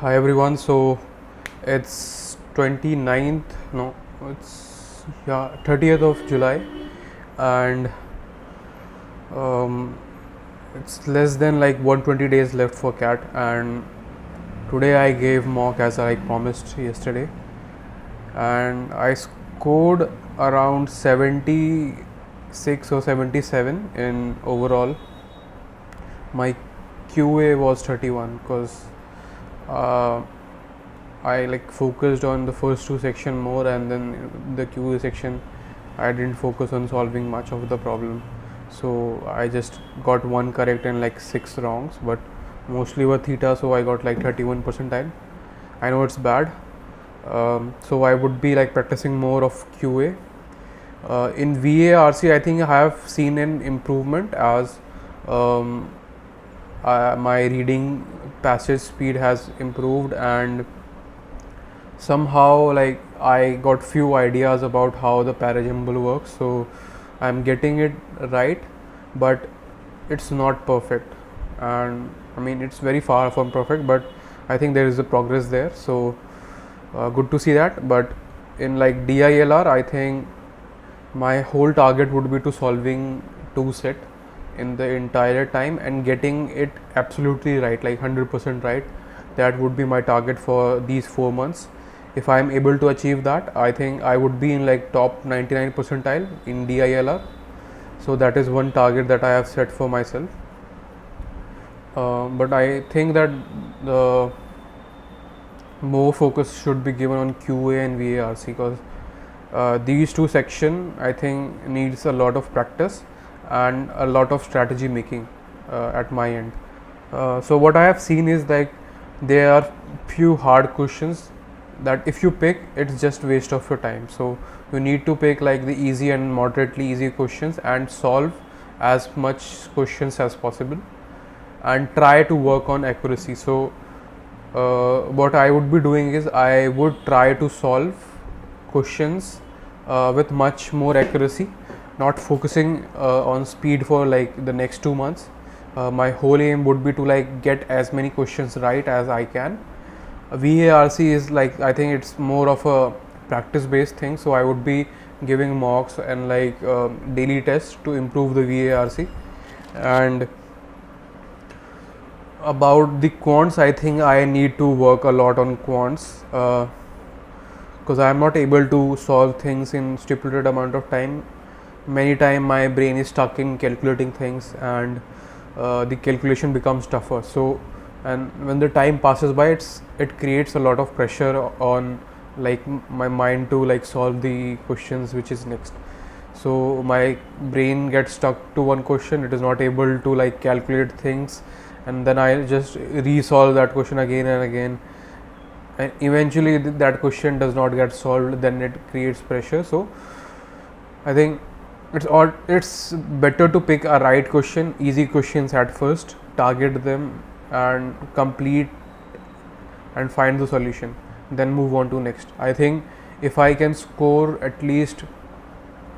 Hi everyone. So it's 29th, no, it's 30th of July, and um, it's less than like 120 days left for CAT. And today I gave mock as I promised yesterday, and I scored around 76 or 77 in overall. My QA was 31 because uh, I like focused on the first two section more, and then the QA section I didn't focus on solving much of the problem. So I just got one correct and like six wrongs, but mostly were theta, so I got like 31 percentile. I know it's bad, so I would be like practicing more of QA. In VARC, I think I have seen an improvement as um, my reading passage speed has improved, and somehow like I got few ideas about how the parajumble works, so I'm getting it right, but it's not perfect, and I mean it's very far from perfect, but I think there is a progress there. So good to see that. But in like DILR, I think my whole target would be to solving two set in the entire time and getting it absolutely right, like 100% right. That would be my target for these 4 months. If I am able to achieve that, I think I would be in like top 99 percentile in DILR. So that is one target that I have set for myself. But I think that the more focus should be given on QA and VARC, because these two section I think needs a lot of practice and a lot of strategy making at my end. So what I have seen is like there are few hard questions that if you pick, it's just waste of your time. So you need to pick like the easy and moderately easy questions and solve as much questions as possible and try to work on accuracy. So what I would be doing is I would try to solve questions with much more accuracy, not focusing on speed for like the next 2 months. My whole aim would be to like get as many questions right as I can. VARC is like, I think it's more of a practice based thing, so I would be giving mocks and like daily tests to improve the VARC. And about the quants, I think I need to work a lot on quants because I am not able to solve things in stipulated amount of time. Many time my brain is stuck in calculating things, and the calculation becomes tougher. So, and when the time passes by, it creates a lot of pressure on like my mind to like solve the questions which is next. So my brain gets stuck to one question, it is not able to like calculate things, and then I just resolve that question again and again, and eventually that question does not get solved, then it creates pressure. So I think it's better to pick a right question, easy questions at first, target them and complete and find the solution, then move on to next. I think if I can score at least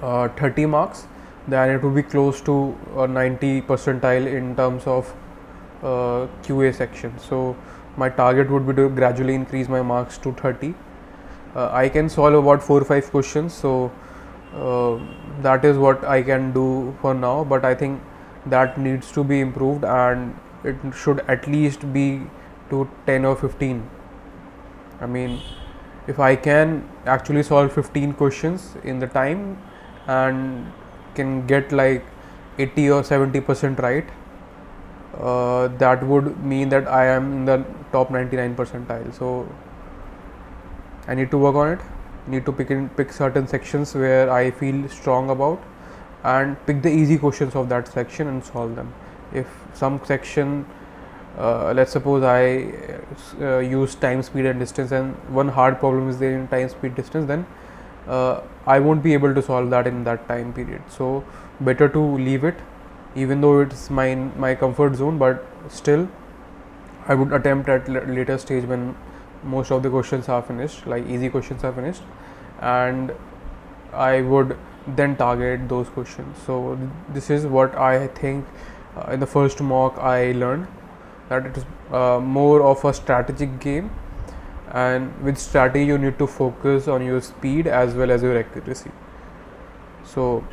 30 marks, then it will be close to 90 percentile in terms of QA section. So my target would be to gradually increase my marks to 30. I can solve about 4 or 5 questions, so that is what I can do for now, but I think that needs to be improved, and it should at least be to 10 or 15. I mean, if I can actually solve 15 questions in the time and can get like 80 or 70% right, that would mean that I am in the top 99 percentile. So I need to work on it. Need to pick certain sections where I feel strong about, and pick the easy questions of that section and solve them. If some section, let's suppose I use time, speed and distance, and one hard problem is there in time, speed, distance, then I won't be able to solve that in that time period. So better to leave it, even though it's my comfort zone, but still I would attempt at later stage when most of the questions are finished, like easy questions are finished, and I would then target those questions. So this is what I think in the first mock I learned. that it is more of a strategic game, and with strategy you need to focus on your speed as well as your accuracy. So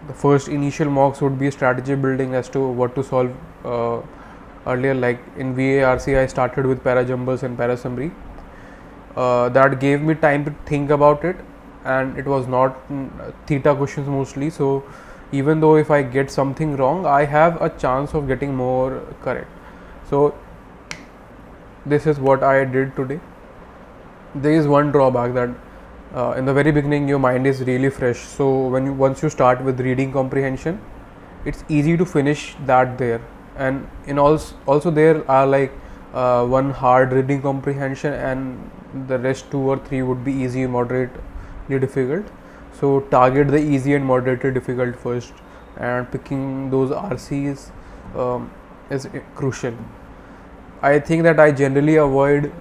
the first initial mocks would be strategy building as to what to solve. Earlier, like in VARC, I started with parajumbles and parasummary. That gave me time to think about it, and it was not theta questions mostly. So even though if I get something wrong, I have a chance of getting more correct. So this is what I did today. There is one drawback that in the very beginning your mind is really fresh. So once you start with reading comprehension, it's easy to finish that there. And in also there are like one hard reading comprehension, and the rest 2 or 3 would be easy, moderately difficult. So target the easy and moderately difficult first, and picking those RCs is crucial. I think that I generally avoid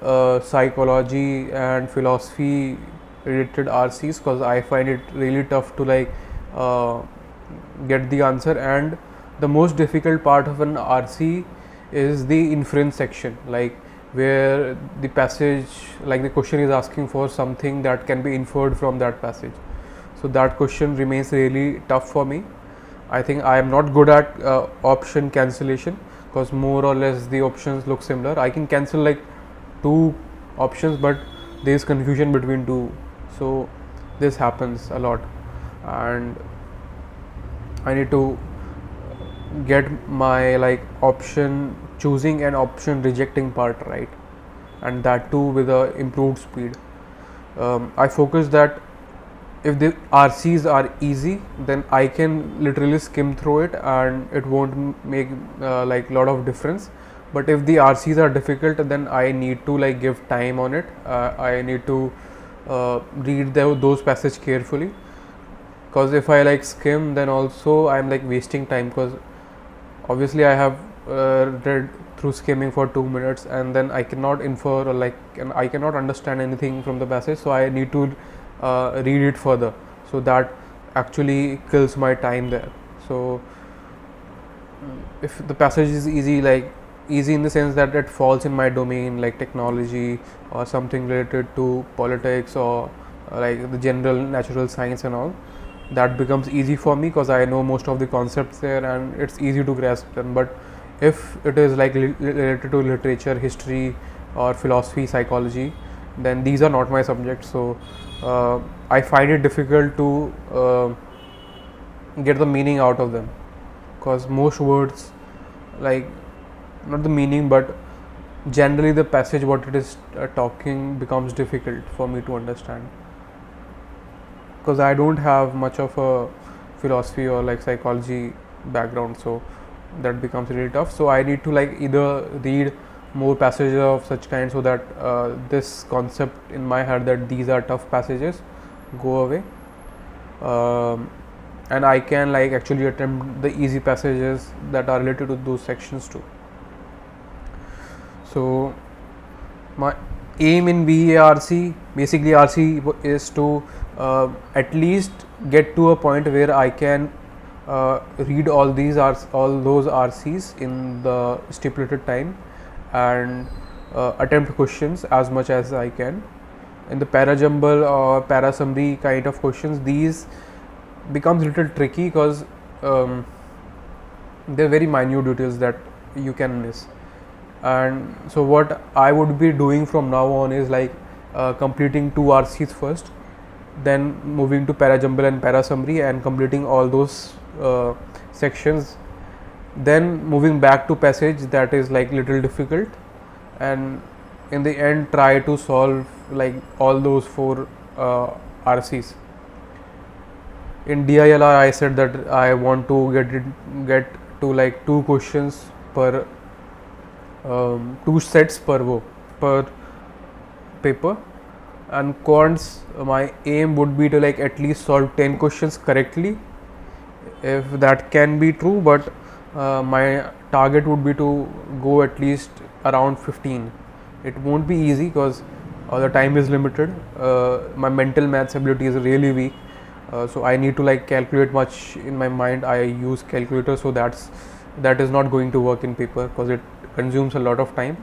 psychology and philosophy related RCs because I find it really tough to like get the answer, and the most difficult part of an RC is the inference section, like where the passage, like the question is asking for something that can be inferred from that passage. So that question remains really tough for me. I think I am not good at option cancellation because more or less the options look similar. I can cancel like 2 options, but there is confusion between 2. So this happens a lot, and I need to get my like option choosing and option rejecting part right, and that too with a improved speed. I focus that if the RCs are easy, then I can literally skim through it and it won't make like lot of difference. But if the RCs are difficult, then I need to like give time on it. I need to read those passages carefully, because if I like skim, then also I'm like wasting time, because obviously I have read through skimming for 2 minutes and then I cannot infer or like I cannot understand anything from the passage, so I need to read it further. So that actually kills my time there. So if the passage is easy, like easy in the sense that it falls in my domain, like technology or something related to politics or like the general natural science and all, that becomes easy for me because I know most of the concepts there and it's easy to grasp them. But if it is like related to literature, history or philosophy, psychology, then these are not my subjects. So I find it difficult to get the meaning out of them, because most words, like not the meaning but generally the passage what it is talking becomes difficult for me to understand, because I don't have much of a philosophy or like psychology background, so that becomes really tough. So I need to like either read more passages of such kind so that this concept in my head that these are tough passages go away, and I can like actually attempt the easy passages that are related to those sections too. So my aim in VARC, basically RC, is to at least get to a point where I can read all those RCs in the stipulated time and attempt questions as much as I can. In the parajumble or parasummary kind of questions, these becomes a little tricky because they're very minute details that you can miss. And so what I would be doing from now on is like completing 2 RCs first, then moving to parajumble and parasummary and completing all those sections, then moving back to passage that is like little difficult, and in the end try to solve like all those 4 RCs. In DILR I said that I want to get to like 2 questions per 2 sets per paper, and quants my aim would be to like at least solve 10 questions correctly if that can be true, but my target would be to go at least around 15. It won't be easy because the time is limited. My mental maths ability is really weak, so I need to like calculate much in my mind. I use calculator, so that is not going to work in paper because it consumes a lot of time.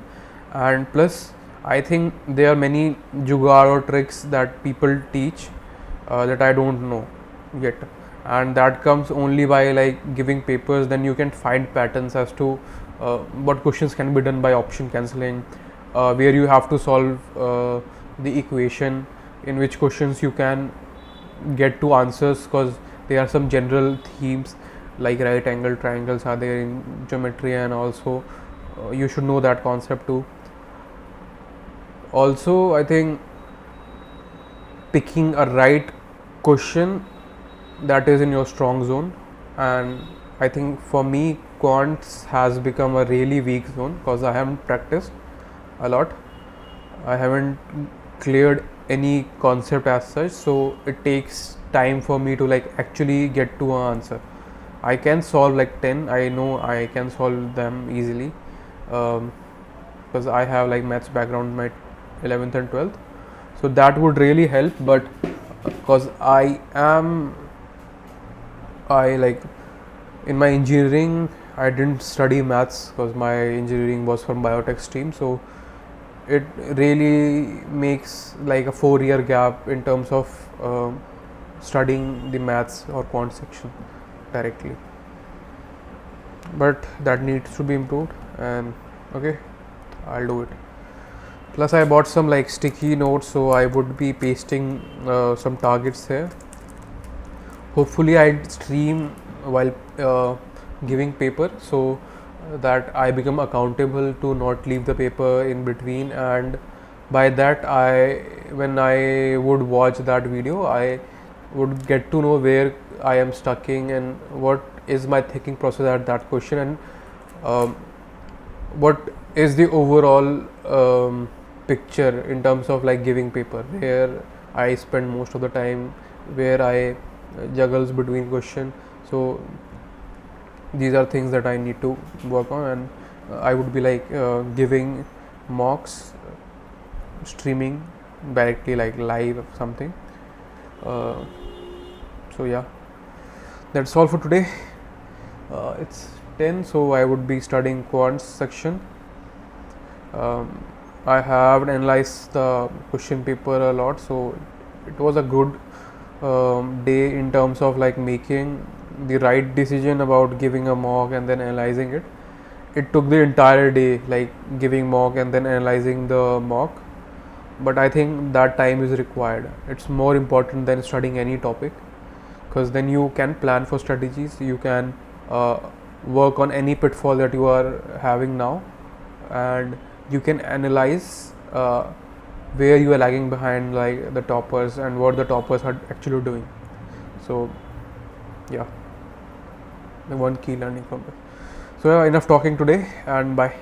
And plus I think there are many jugaad or tricks that people teach that I don't know yet, and that comes only by like giving papers. Then you can find patterns as to what questions can be done by option cancelling, where you have to solve the equation, in which questions you can get to answers, because there are some general themes like right angle triangles are there in geometry, and also you should know that concept too. Also I think picking a right question that is in your strong zone, and I think for me quants has become a really weak zone because I haven't practiced a lot. I haven't cleared any concept as such, so it takes time for me to like actually get to an answer. I can solve like 10, I know I can solve them easily because I have like maths background in my 11th and 12th, so that would really help. But because I like in my engineering I didn't study maths because my engineering was from biotech stream, so it really makes like a 4-year gap in terms of studying the maths or quant section directly, but that needs to be improved. And okay, I'll do it. Plus I bought some like sticky notes, so I would be pasting some targets here. Hopefully I'd stream while giving paper, so that I become accountable to not leave the paper in between, and by that when I would watch that video I would get to know where I am stucking and what is my thinking process at that question, and what is the overall picture in terms of like giving paper, where I spend most of the time, where I juggles between question. So these are things that I need to work on, and I would be like giving mocks, streaming directly like live or something. So yeah, that's all for today. It's 10, so I would be studying quants section. I have analyzed the question paper a lot, so it was a good day in terms of like making the right decision about giving a mock and then analyzing it. It took the entire day like giving mock and then analyzing the mock, but I think that time is required. It's more important than studying any topic, because then you can plan for strategies, you can work on any pitfall that you are having now, and you can analyze where you are lagging behind like the toppers and what the toppers are actually doing. So yeah, the one key learning from it. So yeah, enough talking today, and bye.